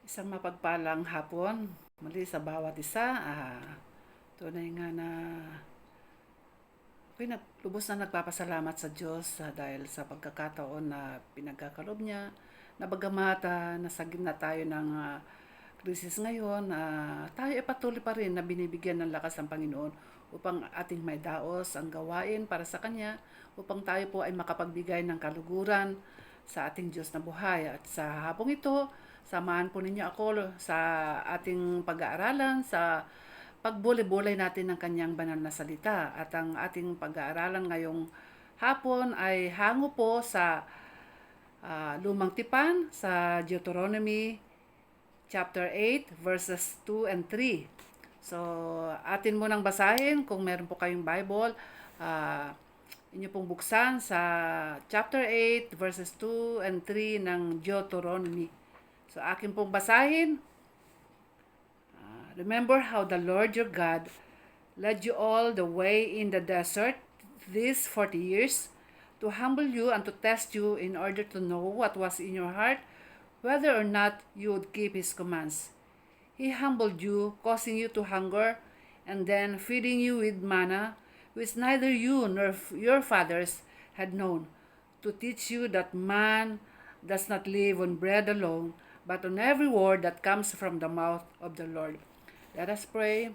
Isang mapagpalang hapon muli sa bawat isa. Tunay nga na ako'y lubos na nagpapasalamat sa Diyos dahil sa pagkakataon na pinagkakalob niya na bagamat nasa gitna tayo ng krisis ngayon, tayo ay patuloy pa rin na binibigyan ng lakas ng Panginoon upang ating may daos ang gawain para sa Kanya, upang tayo po ay makapagbigay ng kaluguran sa ating Diyos na buhay. At sa hapong ito, samahan po ninyo ako sa ating pag-aaralan, sa pagbulay-bulay natin ng Kanyang banal na salita. At ang ating pag-aaralan ngayong hapon ay hango po sa Lumang Tipan, sa Deuteronomy chapter 8 verses 2 and 3. So, atin mo nang basahin kung meron po kayong Bible. Inyo pong buksan sa chapter 8 verses 2 and 3 ng Deuteronomy. So, akin pong basahin. Remember how the Lord your God led you all the way in the desert these 40 years to humble you and to test you in order to know what was in your heart, whether or not you would keep His commands. He humbled you, causing you to hunger, and then feeding you with manna, which neither you nor your fathers had known, to teach you that man does not live on bread alone, but on every word that comes from the mouth of the Lord. Let us pray.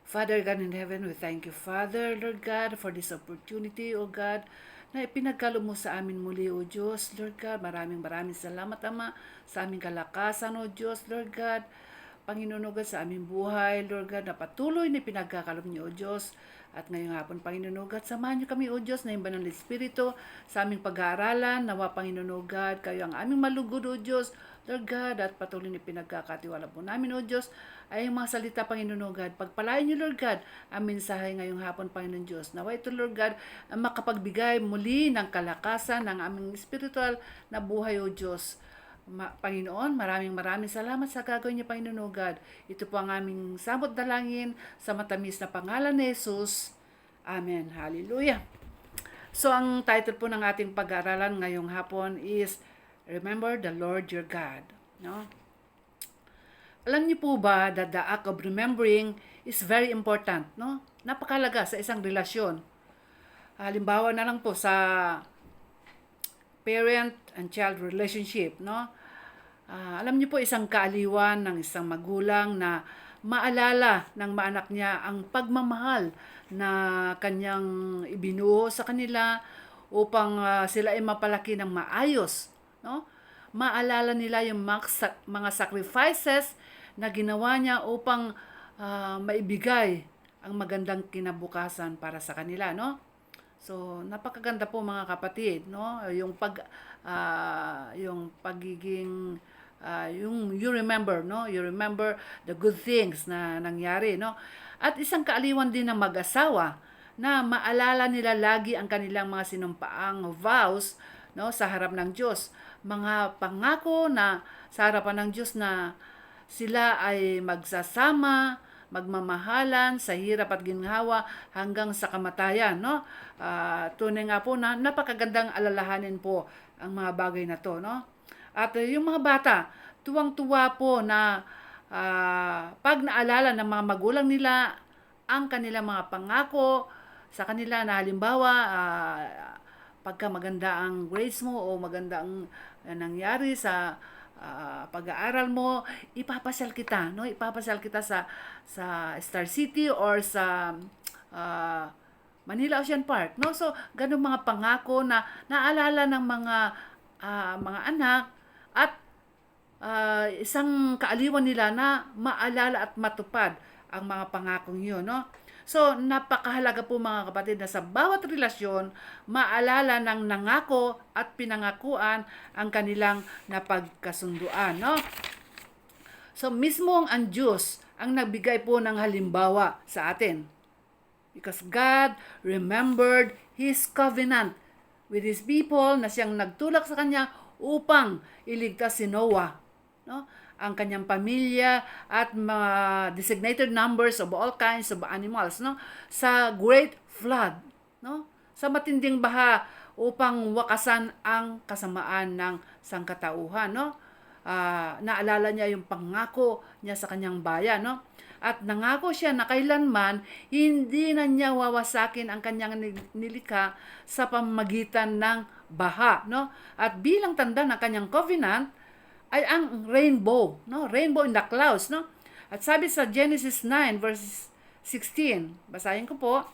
Father God in heaven, we thank you, Father, Lord God, for this opportunity, O God, na ipinagkalo mo sa amin muli, O Diyos, Lord God. Maraming salamat, Ama, sa aming kalakasan, O Diyos, Lord God. Panginoon, O God, sa aming buhay, Lord God, na patuloy na pinagkakalob niyo, O Diyos. At ngayong hapon, Panginoon, O God, samahan niyo kami, O Diyos, na yung banal na Espiritu sa aming pag-aaralan. Nawa, Panginoon, O God, kayo ang aming malugod, O Diyos, Lord God, at patuloy na pinagkakatiwala po namin, O Diyos, ay ang mga salita, Panginoon, O God. Pagpalain niyo, Lord God, ang mensahe ngayong hapon, Panginoon Diyos. Nawa ito, Lord God, ang makapagbigay muli ng kalakasan ng aming spiritual na buhay, O Diyos. Panginoon, maraming salamat sa gagawin niyo, Panginoon, O God. Ito po ang aming samot dalangin sa matamis na pangalan ni Jesus. Amen. Hallelujah. So, ang title po ng ating pag-aaralan ngayong hapon is Remember the Lord your God. No? Alam niyo po ba that the act of remembering is very important, no? Napakalaga sa isang relasyon. Halimbawa na lang po sa parent and child relationship, no? Alam niyo po, isang kaaliwan ng isang magulang na maalala ng maanak niya ang pagmamahal na kanyang ibinuo sa kanila upang sila ay mapalaki ng maayos, no? Maalala nila yung mga sacrifices na ginawa niya upang maibigay ang magandang kinabukasan para sa kanila, no? So, napakaganda po mga kapatid, no? Yung pagiging yung you remember, no? You remember the good things na nangyari, no? At isang kaaliwan din ng mag-asawa na maalala nila lagi ang kanilang mga sinumpaang vows, no, sa harap ng Diyos. Mga pangako na sa harapan ng Diyos na sila ay magsasama, magmamahalan sa hirap at ginhawa hanggang sa kamatayan, no? Tunay nga po na napakagandang alalahanin po ang mga bagay na to, no? At yung mga bata, tuwang-tuwa po na pag naalala ng mga magulang nila ang kanilang mga pangako sa kanila na halimbawa pagka maganda ang grades mo o maganda ang nangyari sa pag-aaral mo, ipapasyal kita, no? Ipapasyal kita sa Star City or sa Manila Ocean Park, no? So, ganung mga pangako na naalala ng mga anak at isang kaaliwan nila na maalala at matupad ang mga pangakong yun, no? So, napakahalaga po mga kapatid na sa bawat relasyon, maalala ng nangako at pinangakuan ang kanilang napagkasunduan, no? So, mismo ang Diyos ang nagbigay po ng halimbawa sa atin. Because God remembered His covenant with His people na siyang nagtulak sa Kanya upang iligtas si Noah, no? Ang kanyang pamilya at mga designated numbers of all kinds of animals, no, sa great flood, no, sa matinding baha upang wakasan ang kasamaan ng sangkatauhan, no. naalala niya yung pangako niya sa kanyang bayan, no? At nangako siya na kailanman hindi na niya wawasakin ang kanyang nilikha sa pamamagitan ng baha, no? At bilang tanda ng kanyang covenant ay ang rainbow, no? Rainbow in the clouds, no? At sabi sa Genesis 9 verse 16, basahin ko po,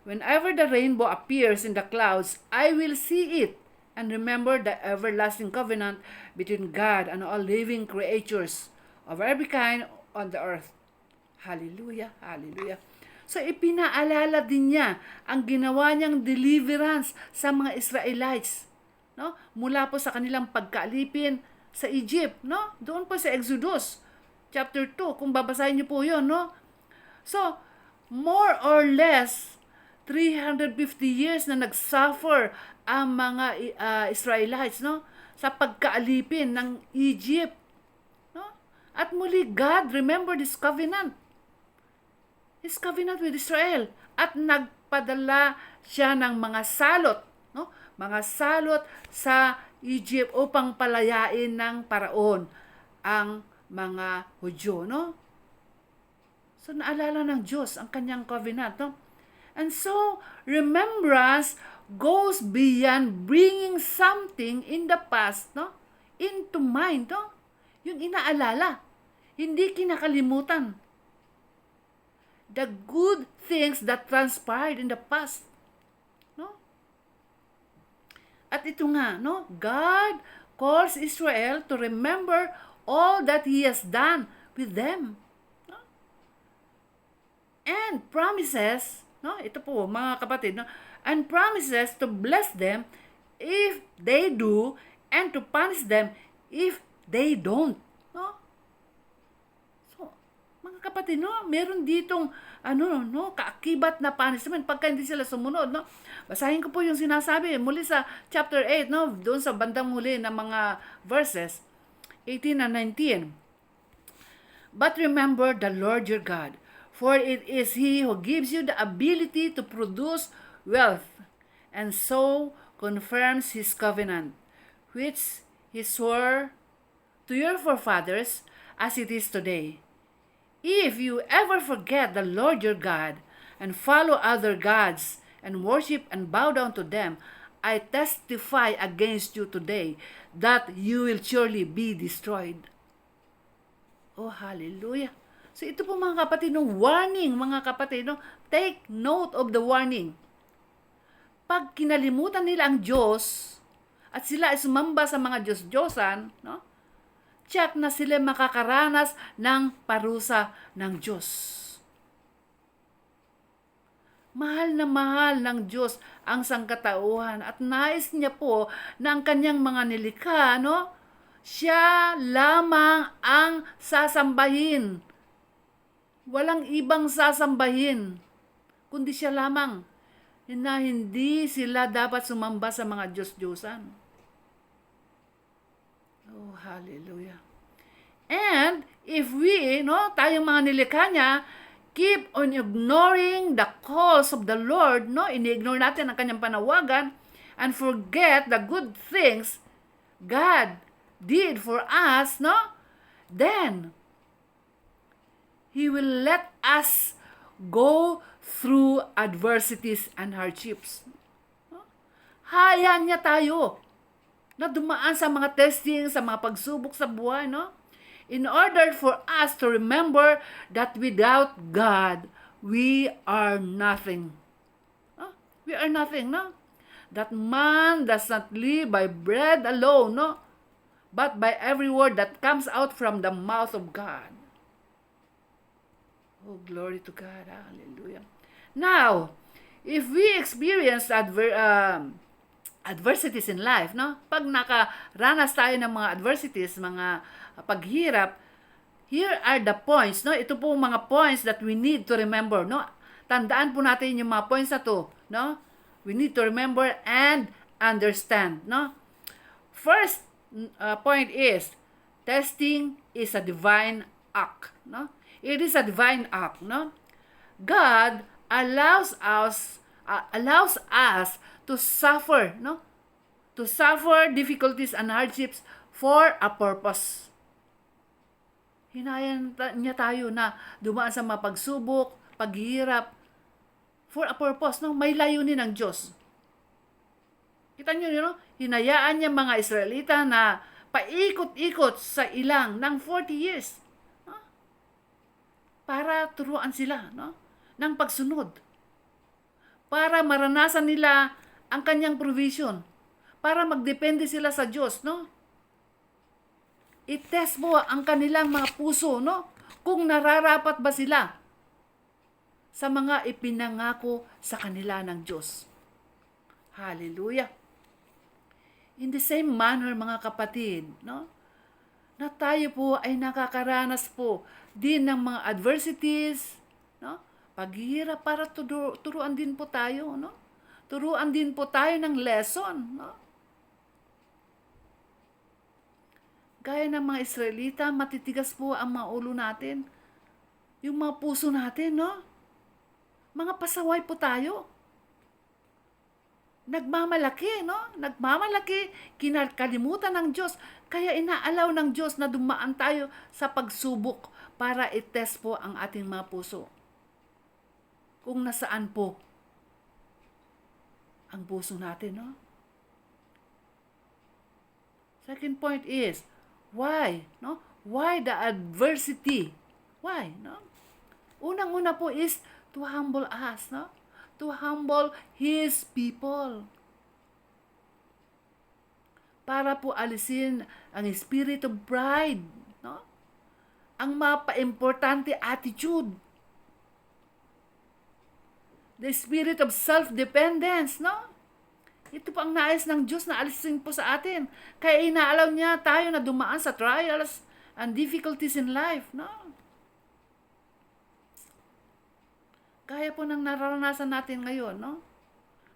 "Whenever the rainbow appears in the clouds, I will see it and remember the everlasting covenant between God and all living creatures of every kind on the earth." Hallelujah, hallelujah. So ipinaalala din niya ang ginawa niyang deliverance sa mga Israelites, no? Mula po sa kanilang pagkaalipin sa Egypt, no? Doon po sa Exodus chapter 2, kung babasahin niyo po 'yon, no? So, more or less 350 years na nagsuffer ang mga Israelites, no? Sa pagkaalipin ng Egypt, no? At muli God remembered His covenant. His covenant with Israel. At nagpadala siya ng mga salot, no? Mga salot sa Egypt upang palayain ng Paraon ang mga Hudyo, no? So naalala ng Diyos ang kanyang covenant, no? And so remembrance goes beyond bringing something in the past, no? Into mind, no? Yung inaalala, hindi kinakalimutan. The good things that transpired in the past, no? At ito nga, no? God calls Israel to remember all that He has done with them, no? And promises, no? Ito po, mga kapatid, no? And promises to bless them if they do and to punish them if they don't, no? So, mga kapatid, no? Meron ditong kaakibat na punishment pagka hindi sila sumunod, no? Basahin ko po yung sinasabi muli sa chapter 8, no? Doon sa bandang huli ng mga verses 18 and 19. "But remember the Lord your God, for it is He who gives you the ability to produce wealth, and so confirms His covenant, which He swore to your forefathers as it is today. If you ever forget the Lord your God and follow other gods and worship and bow down to them, I testify against you today that you will surely be destroyed." Oh, hallelujah. So ito po mga kapatid, no, warning mga kapatid, no, take note of the warning. Pag kinalimutan nila ang Diyos at sila ay sumamba sa mga Diyos-Diyosan, no, tiyak na sila makakaranas ng parusa ng Diyos. Mahal ng Diyos ang sangkatauhan at nais niya po na ang kanyang mga nilikha, no? Siya lamang ang sasambahin. Walang ibang sasambahin, kundi siya lamang. Na hindi sila dapat sumamba sa mga Diyos-Diyosan. Oh, hallelujah. And if we, no, tayong mga nilikha niya, keep on ignoring the calls of the Lord, no, ini-ignore natin ang kanyang panawagan, and forget the good things God did for us, no, then He will let us go through adversities and hardships. No? Hayaan niya tayo na dumaan sa mga testing, sa mga pagsubok sa buhay, no? In order for us to remember that without God, we are nothing. No? We are nothing, no? That man does not live by bread alone, no? But by every word that comes out from the mouth of God. Oh, glory to God. Hallelujah. Now, if we experience adversities in life, no? Pag nakaranas tayo ng mga adversities, mga paghirap, here are the points, no? Ito po mga points that we need to remember, no? Tandaan po natin yung mga points na to, no? We need to remember and understand, no? First point is, testing is a divine act, no? It is a divine act, no? God allows us to suffer, no? To suffer difficulties and hardships for a purpose. Hinayan niya tayo na dumaan sa mga pagsubok, paghihirap, for a purpose, no? May layunin ng Diyos. Kita nyo, hinayaan niya mga Israelita na paikot-ikot sa ilang ng 40 years. No? Para turuan sila, no? Ng pagsunod. Para maranasan nila ang kanyang provision. Para magdepende sila sa Diyos, no? I-test mo ang kanilang mga puso, no? Kung nararapat ba sila sa mga ipinangako sa kanila ng Diyos. Hallelujah. In the same manner, mga kapatid, no? Na tayo po ay nakakaranas po din ng mga adversities, no? Paghihirap para turuan din po tayo, no? Turuan din po tayo ng lesson, no? Gaya ng mga Israelita, matitigas po ang mga ulo natin. Yung mga puso natin, no? Mga pasaway po tayo. Nagmamalaki, no? Nagmamalaki, kinakalimutan ng Diyos. Kaya inaalaw ng Diyos na dumaan tayo sa pagsubok para i-test po ang ating mga puso. Kung nasaan po ang puso natin, no? Second point is, why, no? Why the adversity? Why, no? Unang-una po is to humble us, no? To humble His people. Para po alisin ang spirit of pride, no? Ang mapa-importante attitude. The spirit of self-dependence, no? Ito po ang nais ng Diyos na alisin po sa atin. Kaya inaalaw niya tayo na dumaan sa trials and difficulties in life, no? Kaya po nang nararanasan natin ngayon, no?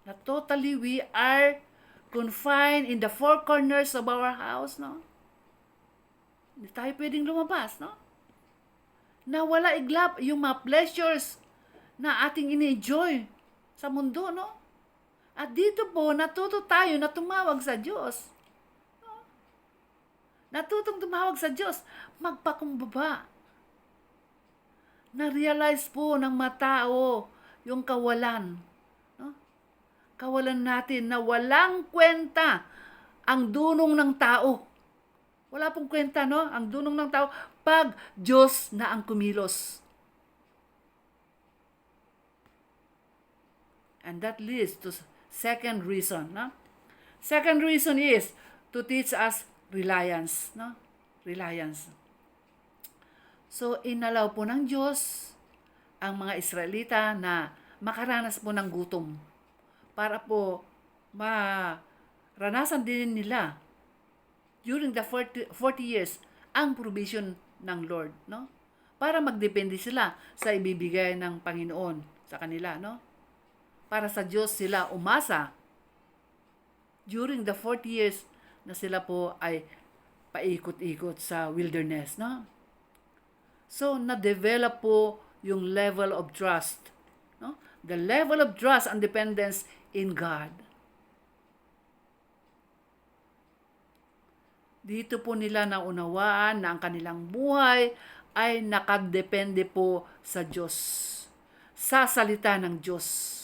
Na totally we are confined in the four corners of our house, no? Hindi tayo pwedeng lumabas, no? Na wala iglap yung mga pleasures na ating ini-enjoy sa mundo, no? At dito po, natuto tayo na tumawag sa Diyos. No? Natutong tumawag sa Diyos, magpakumbaba. Na-realize po ng mga tao yung kawalan. No? Kawalan natin na walang kwenta ang dunong ng tao. Wala pong kwenta, no? Ang dunong ng tao pag Diyos na ang kumilos. And that leads to second reason, no? Second reason is to teach us reliance, no? Reliance. So, inalaw po ng Diyos ang mga Israelita na makaranas po ng gutom para po maranasan din nila during the 40 years ang provision ng Lord, no? Para magdepende sila sa ibibigay ng Panginoon sa kanila, no? Para sa Diyos sila umasa during the 40 years na sila po ay paikot-ikot sa wilderness, no? So, na-develop po yung level of trust, no? The level of trust and dependence in God. Dito po nila naunawaan na ang kanilang buhay ay nakadepende po sa Diyos, sa salita ng Diyos.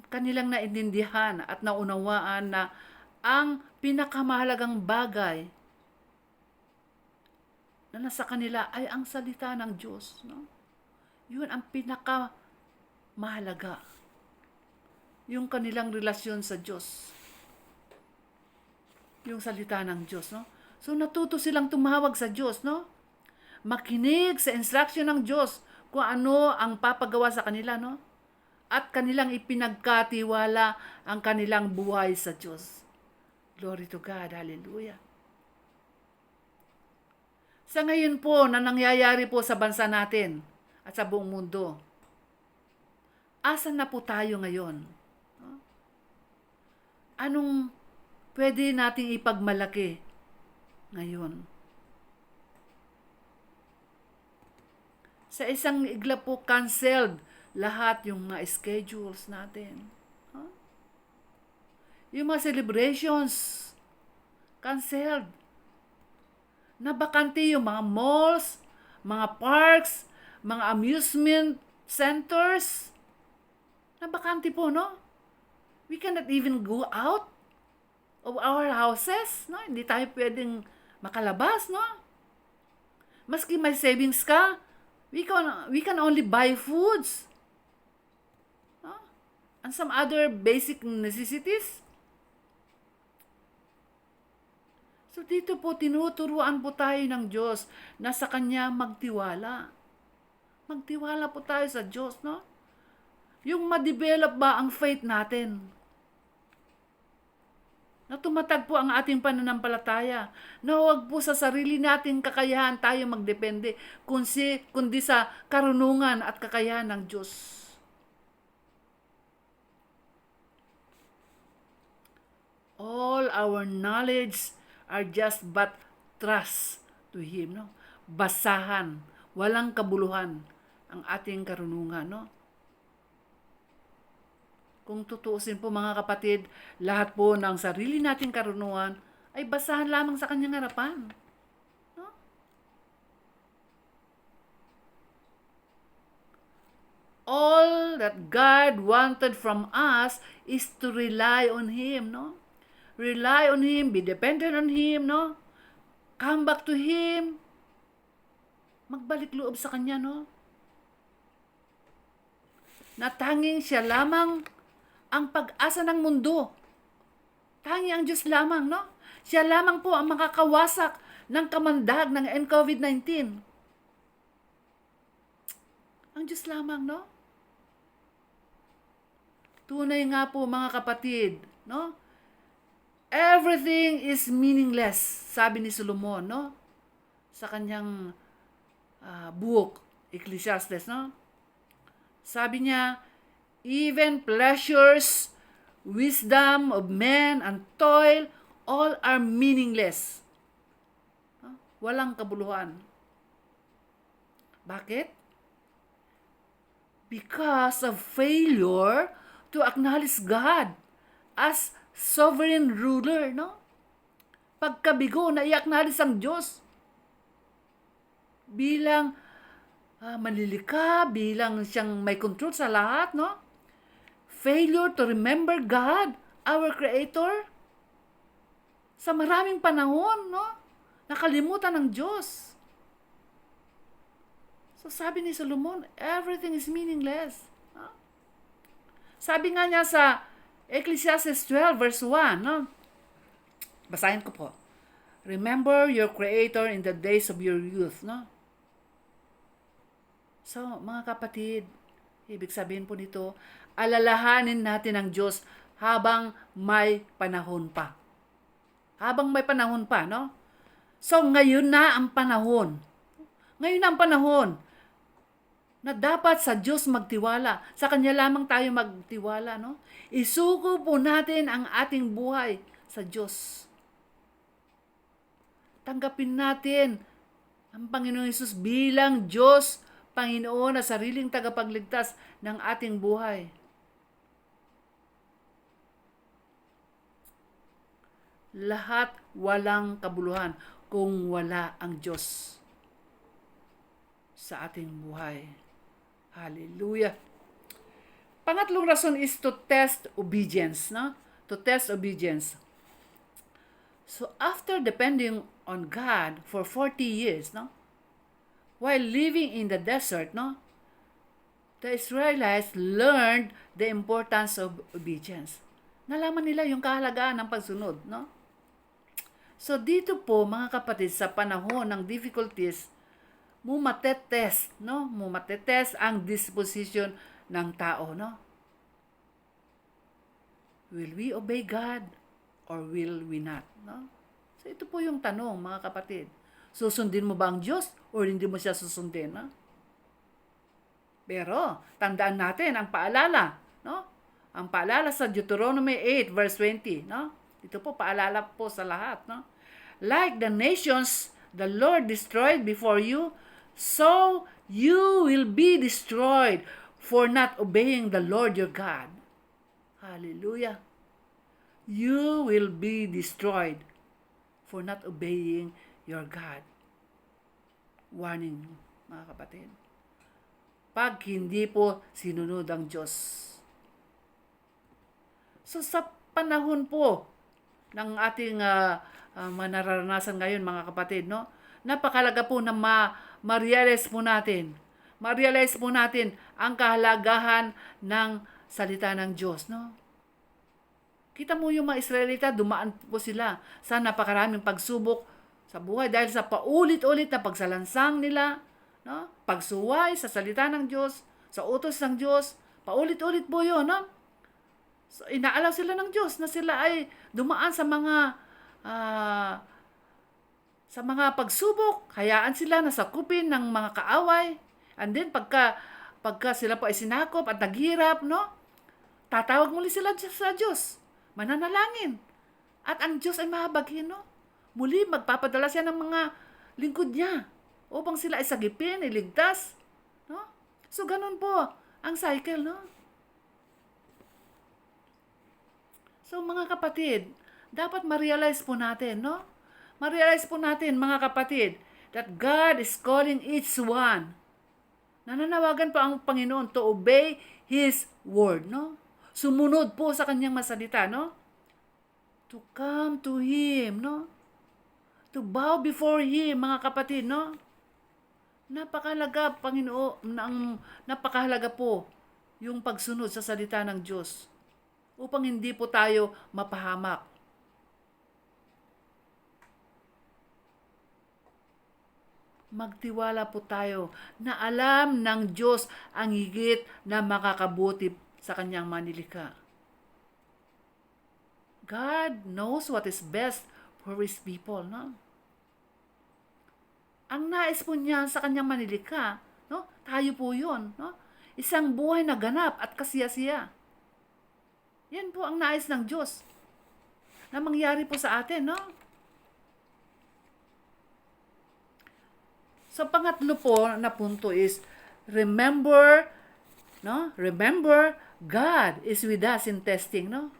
Kanilang naintindihan at naunawaan na ang pinakamahalagang bagay na nasa kanila ay ang salita ng Diyos, no? Yun ang pinakamahalaga. Yung kanilang relasyon sa Diyos. Yung salita ng Diyos, no? So natuto silang tumawag sa Diyos, no? Makinig sa instruction ng Diyos kung ano ang papagawa sa kanila, no? At kanilang ipinagkatiwala ang kanilang buhay sa Diyos. Glory to God. Hallelujah. Sa ngayon po na nangyayari po sa bansa natin at sa buong mundo, asan na po tayo ngayon? Anong pwede nating ipagmalaki ngayon? Sa isang iglap po, canceled lahat yung mga schedules natin. Yung mga celebrations Canceled. Nabakante yung mga malls, mga parks, mga amusement centers. Nabakante po, no? We cannot even go out of our houses, no? Hindi tayo pwedeng makalabas, no? Maski may savings ka, we can only buy foods, no? And some other basic necessities. So dito po, tinuturuan po tayo ng Diyos na sa Kanya magtiwala. Magtiwala po tayo sa Diyos, no? Yung ma-develop ba ang faith natin? Na tumatag po ang ating pananampalataya. Na huwag po sa sarili nating kakayahan tayo magdepende, kundi sa karunungan at kakayahan ng Diyos. All our knowledge are just but trust to Him, no? Basahan, walang kabuluhan ang ating karunungan, no? Kung tutuusin po mga kapatid, lahat po ng sarili nating karunungan ay basahan lamang sa Kanyang harapan, no? All that God wanted from us is to rely on Him, no? Rely on Him, be dependent on Him, no? Come back to Him. Magbalik loob sa Kanya, no? Na tanging Siya lamang ang pag-asa ng mundo. Tanging ang Diyos lamang, no? Siya lamang po ang makakawasak ng kamandag ng COVID-19. Ang Diyos lamang, no? Tunay nga po mga kapatid, no? Everything is meaningless, sabi ni Solomon, no? Sa kanyang book, Ecclesiastes, no? Sabi niya, even pleasures, wisdom of men, and toil, all are meaningless. No? Walang kabuluhan. Bakit? Because of failure to acknowledge God as sovereign ruler, no? Pagkabigo na i-acknowledge ang Diyos bilang manlilika, bilang siyang may control sa lahat, no? Failure to remember God, our Creator. Sa maraming panahon, no? Nakalimutan ng Diyos. So sabi ni Solomon, everything is meaningless. No? Sabi nga niya sa Ecclesiastes 12 verse 1, no? Basahin ko po. Remember your Creator in the days of your youth, no? So, mga kapatid, ibig sabihin po nito, alalahanin natin ang Diyos habang may panahon pa. Habang may panahon pa, no? So, ngayon na ang panahon. Ngayon na ang panahon na dapat sa Diyos magtiwala. Sa Kanya lamang tayo magtiwala, no? Isuko po natin ang ating buhay sa Diyos. Tanggapin natin ang Panginoong Hesus bilang Diyos, Panginoon na sariling tagapagligtas ng ating buhay. Lahat walang kabuluhan kung wala ang Diyos sa ating buhay. Hallelujah. Pangatlong rason is to test obedience, no? To test obedience. So after depending on God for 40 years, no? While living in the desert, no? The Israelites learned the importance of obedience. Nalaman nila yung kahalagaan ng pagsunod, no? So dito po mga kapatid, sa panahon ng difficulties, mumatetest, no? Mumatetest ang disposition ng tao, no? Will we obey God or will we not, no? So ito po yung tanong, mga kapatid. Susundin mo ba ang Diyos or hindi mo siya susundin, no? Pero tandaan natin ang paalala, no? Ang paalala sa Deuteronomy 8 verse 20, no? Ito po paalala po sa lahat, no? Like the nations the Lord destroyed before you, so you will be destroyed for not obeying the Lord your God. Hallelujah. You will be destroyed for not obeying your God. Warning, mga kapatid. Pag hindi po sinunod ang Diyos. So sa panahon po ng ating manaranasan ngayon, mga kapatid, no? Napakalaga po na ma-realize po natin. Ma-realize po natin ang kahalagahan ng salita ng Diyos, no? Kita mo yung mga Israelita, dumaan po sila sa napakaraming pagsubok sa buhay dahil sa paulit-ulit na pagsalansang nila, no? Pagsuway sa salita ng Diyos, sa utos ng Diyos, paulit-ulit po yun, no? So, inaalaw sila ng Diyos na sila ay dumaan sa mga pagsubok, hayaan sila na sakupin ng mga kaaway. And then pagka sila po ay sinakop at naghirap, no? Tatawag muli sila sa Diyos. Mananalangin. At ang Diyos ay mahabagin, no? Muli magpapadala siya ng mga lingkod niya upang sila ay sagipin, iligtas, no? So ganun po ang cycle, no? So mga kapatid, dapat ma-realize po natin, no? Ma-realize po natin, mga kapatid, that God is calling each one. Nananawagan po ang Panginoon to obey His word, no? Sumunod po sa kanyang masalita, no? To come to Him, no? To bow before Him, mga kapatid, no? Napakahalaga, Panginoon, napakahalaga po yung pagsunod sa salita ng Diyos upang hindi po tayo mapahamak. Magtiwala po tayo na alam ng Diyos ang higit na makakabuti sa kanyang manilikha. God knows what is best for His people, no? Ang nais po niya sa kanyang manilikha, no? Tayo po yun, no? Isang buhay na ganap at kasiyasiya. Yan po ang nais ng Diyos na mangyari po sa atin, no? So, pangatlo po na punto is, remember, no? Remember, God is with us in testing, no?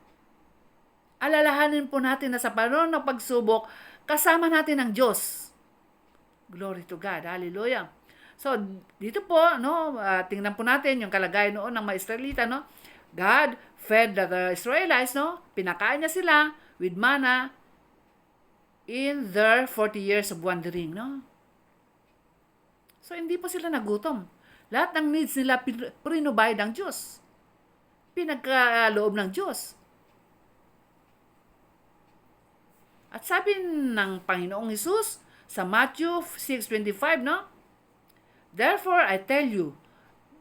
Alalahanin po natin na sa panahon ng pagsubok, kasama natin ang Diyos. Glory to God. Hallelujah. So, dito po, no, tingnan po natin yung kalagayan noon ng mga Israelita, no? God fed the Israelites, no? Pinakain niya sila with manna in their 40 years of wandering, no? So, hindi po sila nagutom. Lahat ng needs nila prinobide ng Diyos. Pinagkaloob ng Diyos. At sabi ng Panginoong Hesus sa Matthew 6:25, no? Therefore, I tell you,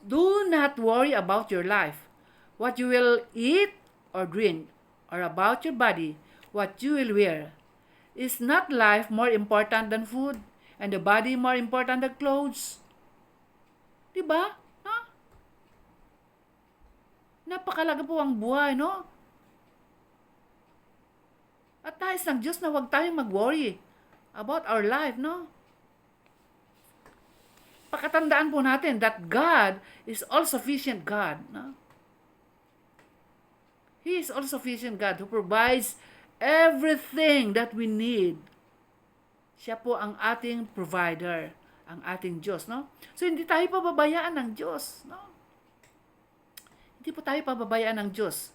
do not worry about your life, what you will eat or drink, or about your body, what you will wear. Is not life more important than food, and the body more important than clothes? Diba? No? Napakalaga po ang buhay, no? At nais ng Diyos na huwag tayong mag-worry about our life, no? Pakatandaan po natin that God is all-sufficient God, no? He is all-sufficient God who provides everything that we need. Siya po ang ating provider, ang ating Diyos, no? So, hindi tayo pababayaan ng Diyos, no? Hindi po tayo pababayaan ng Diyos.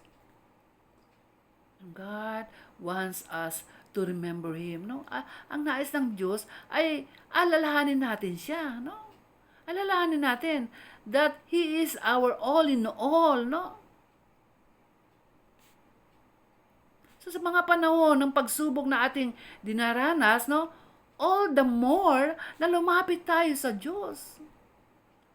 God wants us to remember Him, no? Ang nais ng Diyos ay alalahanin natin siya, no? Alalahanin natin that He is our all in all, no? So sa mga panahon ng pagsubok na ating dinaranas, no? All the more na lumapit tayo sa Diyos.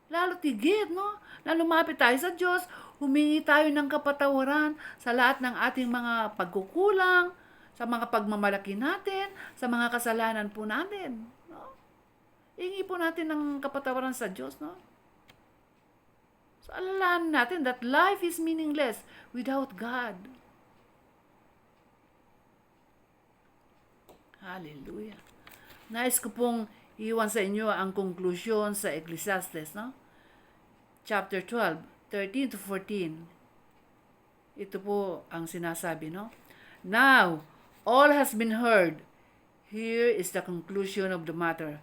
Lalo tigit, no? Na lumapit tayo sa Diyos, humingi tayo ng kapatawaran sa lahat ng ating mga pagkukulang, sa mga pagmamalaki natin, sa mga kasalanan po natin. No? Hingi po natin ng kapatawaran sa Diyos. No? So, alalahanin natin that life is meaningless without God. Hallelujah. Nais ko pong iwan sa inyo ang konklusyon sa Ecclesiastes, no? Chapter 12, 13 to 14. Ito po ang sinasabi, no? Now, all has been heard. Here is the conclusion of the matter.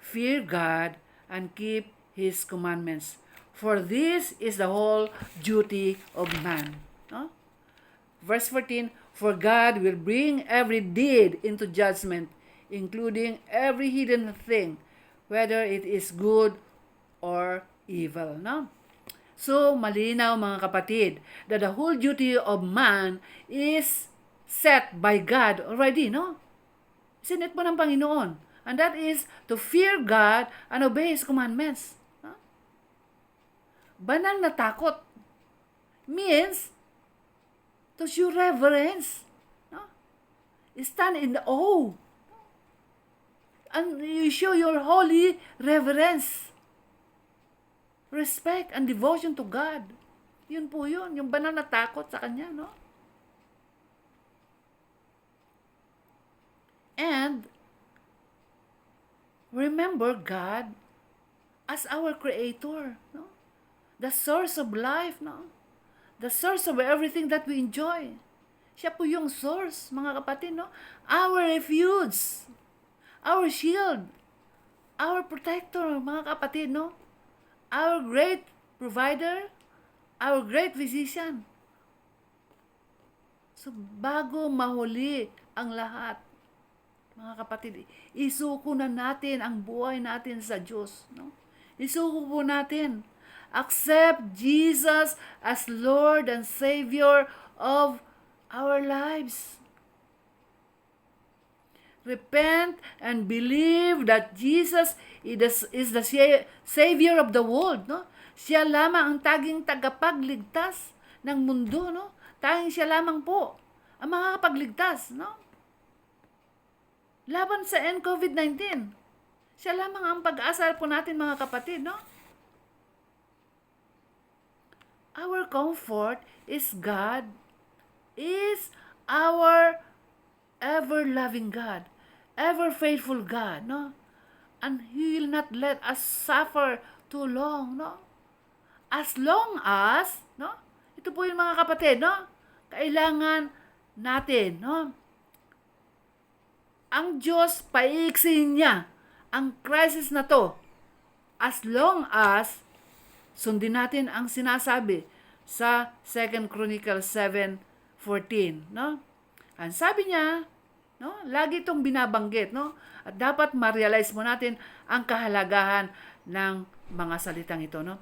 Fear God and keep His commandments, for this is the whole duty of man. No? Verse 14, for God will bring every deed into judgment, including every hidden thing, whether it is good or evil. No? So, malinaw mga kapatid, that the whole duty of man is set by God already, no? Sinet po ng Panginoon. And that is to fear God and obey His commandments. No? Banal na takot means to show reverence. No? Stand in awe. And you show your holy reverence. Respect and devotion to God. Yun po yun. Yung banal na takot sa Kanya, no? And remember God as our Creator, no? The source of life, no? The source of everything that we enjoy. Siya po yung source, mga kapatid, no? Our refuge, our shield, our protector, mga kapatid, no? Our great provider, our great physician. So, bago mahuli ang lahat, mga kapatid, isuko na natin ang buhay natin sa Diyos. No? Isuko po natin. Accept Jesus as Lord and Savior of our lives. Repent and believe that Jesus is the Savior of the world. No? Siya lamang ang taging tagapagligtas ng mundo. No? Tanging siya lamang po ang makakapagligtas. No? Laban sa COVID-19. Siya lamang ang pag-asa po natin, mga kapatid. No? Our comfort is God, is our ever-loving God, ever-faithful God, no? And He will not let us suffer too long, no? As long as, no? Ito po yung mga kapatid, no? Kailangan natin, no? Ang Diyos, paiksin niya ang crisis na to as long as sundin natin ang sinasabi sa 2 Chronicles 7:14, no? Ang sabi niya, no, lagi itong binabanggit, no? At dapat ma-realize mo natin ang kahalagahan ng mga salitang ito, no?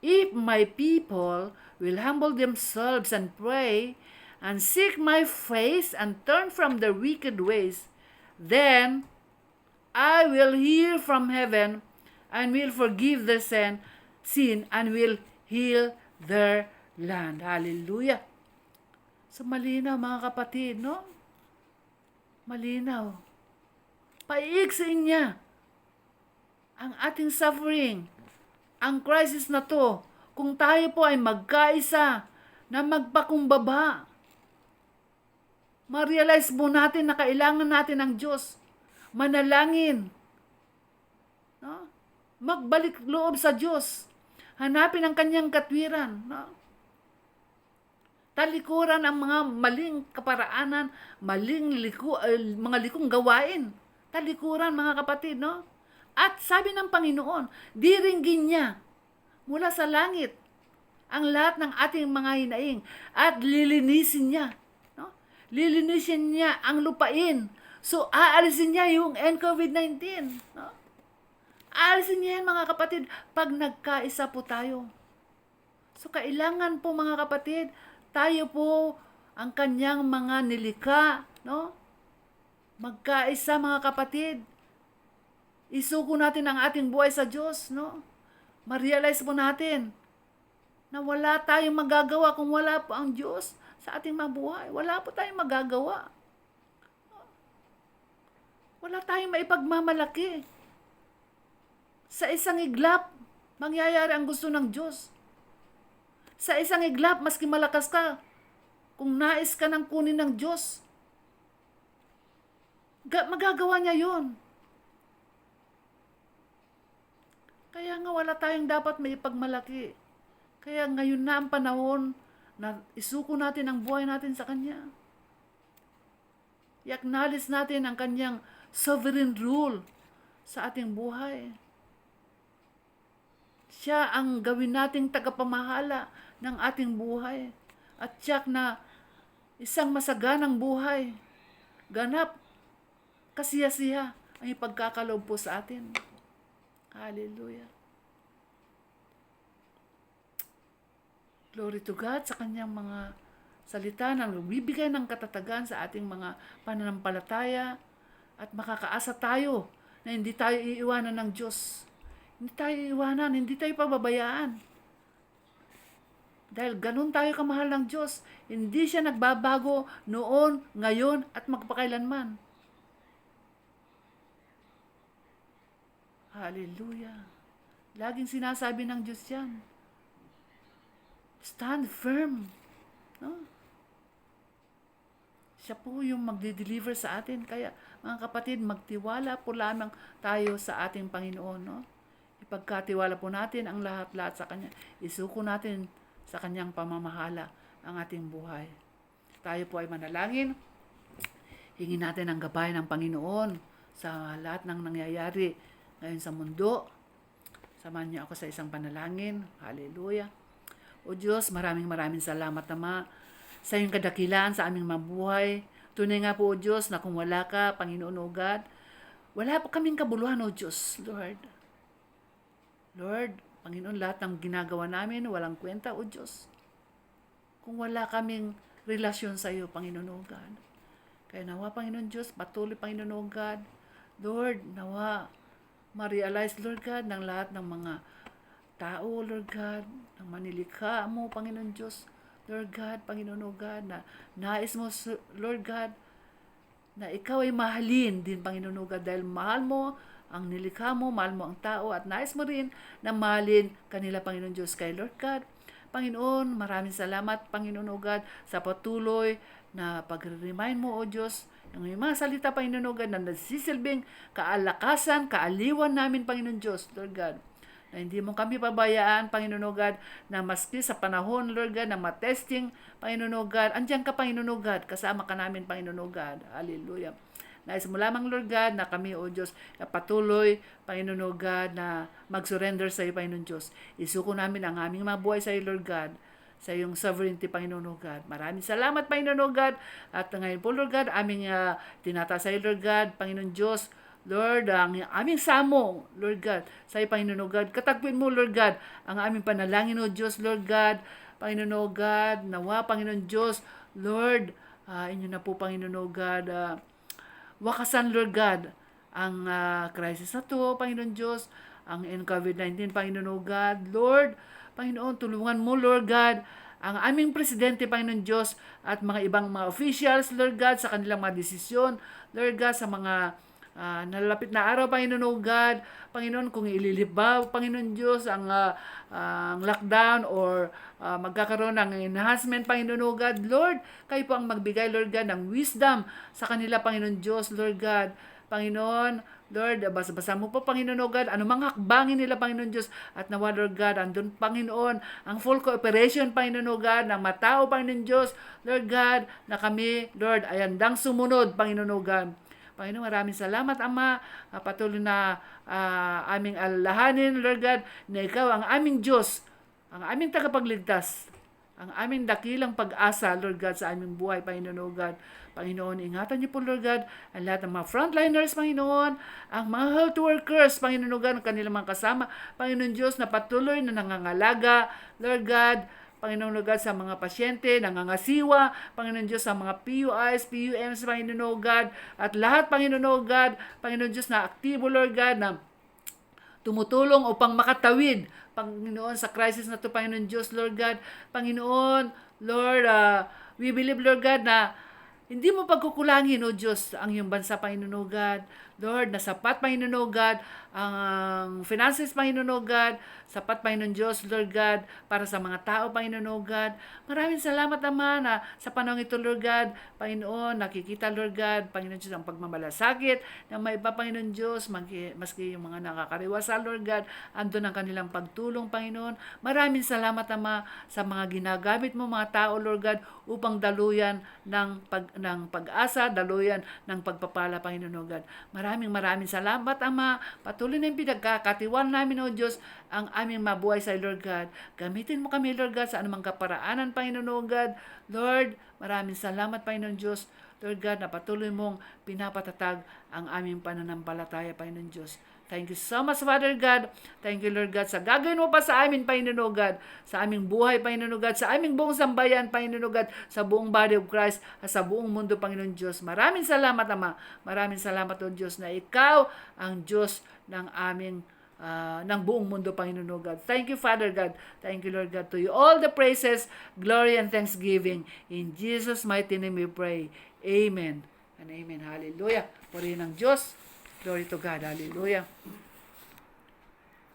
If my people will humble themselves and pray and seek my face and turn from their wicked ways, then I will hear from heaven and will forgive their sin and will heal their land. Hallelujah. So malinaw, mga kapatid, no? Malinaw. Paigsin niya ang ating suffering, ang crisis na to, kung tayo po ay magkaisa na magpakumbaba. Ma-realize mo natin na kailangan natin ng Diyos. Manalangin. No? Magbalik loob sa Diyos. Hanapin ang kanyang katwiran. No? Talikuran ang mga maling kaparaanan, mga likong gawain. Talikuran, mga kapatid, no? At sabi ng Panginoon, diringgin niya mula sa langit ang lahat ng ating mga hinaing at lilinisin niya. No? Lilinisin niya ang lupain. So, aalisin niya yung COVID-19. No? Aalisin niya yan, mga kapatid, pag nagkaisa po tayo. So, kailangan po, mga kapatid, tayo po ang kanyang mga nilikha, no? Magkaisa, mga kapatid. Isuko natin ang ating buhay sa Diyos, no? Ma-realize po natin na wala tayong magagawa kung wala po ang Diyos sa ating mabuhay. Wala po tayong magagawa. Wala tayong maipagmamalaki. Sa isang iglap, mangyayari ang gusto ng Diyos. Sa isang iglap, maski malakas ka, kung nais ka ng kunin ng Diyos, magagawa niya yun. Kaya nga wala tayong dapat may ipagmalaki. Kaya ngayon na ang panahon na isuko natin ang buhay natin sa Kanya. I-acknowledge natin ang kanyang sovereign rule sa ating buhay. Siya ang gawin nating tagapamahala ng ating buhay. At tiyak na isang masaganang buhay, ganap, kasiyasiya ang ipagkakaloob po sa atin. Hallelujah. Glory to God sa kanyang mga salita na nagbibigay ng katatagan sa ating mga pananampalataya at makakaasa tayo na hindi tayo iiwanan ng Diyos. Hindi tayo iiwanan, hindi tayo pababayaan. Dahil ganun tayo kamahal ng Diyos. Hindi siya nagbabago noon, ngayon, at magpakailanman. Hallelujah. Laging sinasabi ng Diyos yan. Stand firm. No? Siya po yung magde-deliver sa atin. Kaya mga kapatid, magtiwala po lamang tayo sa ating Panginoon. No? Ipagkatiwala po natin ang lahat-lahat sa Kanya. Isuko natin sa Kanyang pamamahala ang ating buhay. Tayo po ay manalangin. Hingin natin ang gabay ng Panginoon sa lahat ng nangyayari ngayon sa mundo. Samahan niyo ako sa isang panalangin. Hallelujah. O Diyos, maraming salamat, Ama, sa iyong kadakilaan sa aming mabuhay. Tunay nga po, O Diyos, na kung wala ka, Panginoon o God, wala po kaming kabuluhan, O Diyos, Lord. Lord, Panginoon, lahat ng ginagawa namin, walang kwenta, O Diyos. Kung wala kaming relasyon sa iyo, Panginoon o God. Kaya nawa, Panginoon Diyos, patuloy, Panginoon o God, Lord, nawa, ma-realize, Lord God, ng lahat ng mga tao, Lord God, ng manilikha mo, Panginoon Diyos, Lord God, Panginoon o God, na nais mo, Lord God, na ikaw ay mahalin din, Panginoon o God, dahil mahal mo ang nilikha mo, mahal mo ang tao, at nais mo rin na mahalin kanila, Panginoon Diyos, kay Lord God. Panginoon, maraming salamat, Panginoon o God, sa patuloy na pag-remind mo, O Diyos, ng mga salita, Panginoon o God, na nagsisilbing kaalakasan, kaaliwan namin, Panginoon Diyos, Lord God, na hindi mo kami pabayaan, Panginoon o God, na maski sa panahon, Lord God, na matesting, Panginoon o God, andyan ka, Panginoon o God, kasama ka namin, Panginoon o God. Hallelujah. Nais mo lamang, Lord God, na kami, O Diyos, na patuloy, Panginoon o God, na mag-surrender sa iyo, Panginoon Diyos. Isuko namin ang aming mga buhay sa iyo, Lord God, sa iyong sovereignty, Panginoon o God. Maraming salamat, Panginoon o God. At ngayon po, Lord God, aming tinataas sa iyo, Lord God, Panginoon Diyos, Lord, ang aming samo, Lord God, sa iyo, Panginoon o God. Katagpuin mo, Lord God, ang aming panalangin, O Diyos, Lord God, Panginoon o God, nawa, Panginoon Diyos, Lord, inyo na po, Panginoon o God, wakasan, Lord God, ang crisis na to, Panginoon Diyos, ang COVID-19, Panginoon o God, Lord, Panginoon, tulungan mo, Lord God, ang aming presidente, Panginoon Diyos, at mga ibang mga officials, Lord God, sa kanilang mga desisyon, Lord God, sa mga nalalapit na araw, Panginoon o God, Panginoon, kung ililip ba, Panginoon Diyos, ang lockdown or magkakaroon ng enhancement, Panginoon o God, Lord, kayo po ang magbigay, Lord God, ng wisdom sa kanila, Panginoon Diyos, Lord God, Panginoon, Lord, basa mo po, Panginoon o God, anumang hakbangin nila, Panginoon Diyos, at nawa, Lord God, andun, Panginoon, ang full cooperation, Panginoon o God, ng matao, Panginoon Diyos, Lord God, na kami, Lord, ay handang sumunod, Panginoon o God. Panginoon, maraming salamat, Ama. Patuloy na aming alalahanin, Lord God, na ikaw ang aming Diyos, ang aming tagapagligtas, ang aming dakilang pag-asa, Lord God, sa aming buhay, Panginoon, O God. Panginoon, ingatan niyo po, Lord God, ang lahat ng mga frontliners, Panginoon, ang mga health workers, Panginoon, O God, ang kanilang mga kasama, Panginoon Diyos, na patuloy na nangangalaga, Lord God, Panginoon Lord God, sa mga pasyente, nangangasiwa, Panginoon Diyos, sa mga PUIs, PUMs, Panginoon O God, at lahat, Panginoon O God, Panginoon Diyos, na aktibo, Lord God, na tumutulong upang makatawid, Panginoon, sa crisis na ito, Panginoon Diyos, Lord God, Panginoon, Lord, we believe, Lord God, na hindi mo pagkukulangin, O Diyos, ang iyong bansa, Panginoon O God. Lord, na sapat, Panginoon O God, ang finances, Panginoon O God, sapat, Panginoon Diyos, Lord God, para sa mga tao, Panginoon O God. Maraming salamat, Ama, na sa panahon ito, Lord God, Panginoon, nakikita, Lord God, Panginoon Diyos, ang pagmamalasakit ng may iba, Panginoon Diyos, maski yung mga nakakariwasa, Lord God, andun ang kanilang pagtulong, Panginoon. Maraming salamat, Ama, sa mga ginagamit mo, mga tao, Lord God, upang daluyan ng ng pag-asa, daluyan ng pagpapala, Panginoon God. Maraming salamat, Ama. Patuloy na yung pinagkakatiwala namin, O Diyos, ang aming mabuhay sa Lord God. Gamitin mo kami, Lord God, sa anumang kaparaanan, Panginoon God. Lord, maraming salamat, Panginoon Diyos. Lord God, na patuloy mong pinapatatag ang aming pananampalataya, Panginoon Diyos. Thank you so much, Father God. Thank you, Lord God, sa gagawin mo pa sa amin, Panginoon God, sa aming buhay, Panginoon God, sa aming buong sambayan, Panginoon God, sa buong body of Christ, at sa buong mundo, Panginoon Diyos. Maraming salamat, Ama. Maraming salamat, O Diyos, na Ikaw ang Diyos ng aming ng buong mundo, Panginoon God. Thank you, Father God. Thank you, Lord God. To you all the praises, glory, and thanksgiving. In Jesus' mighty name we pray. Amen and amen. Hallelujah. Purihin ng Diyos. Glory to God. Hallelujah.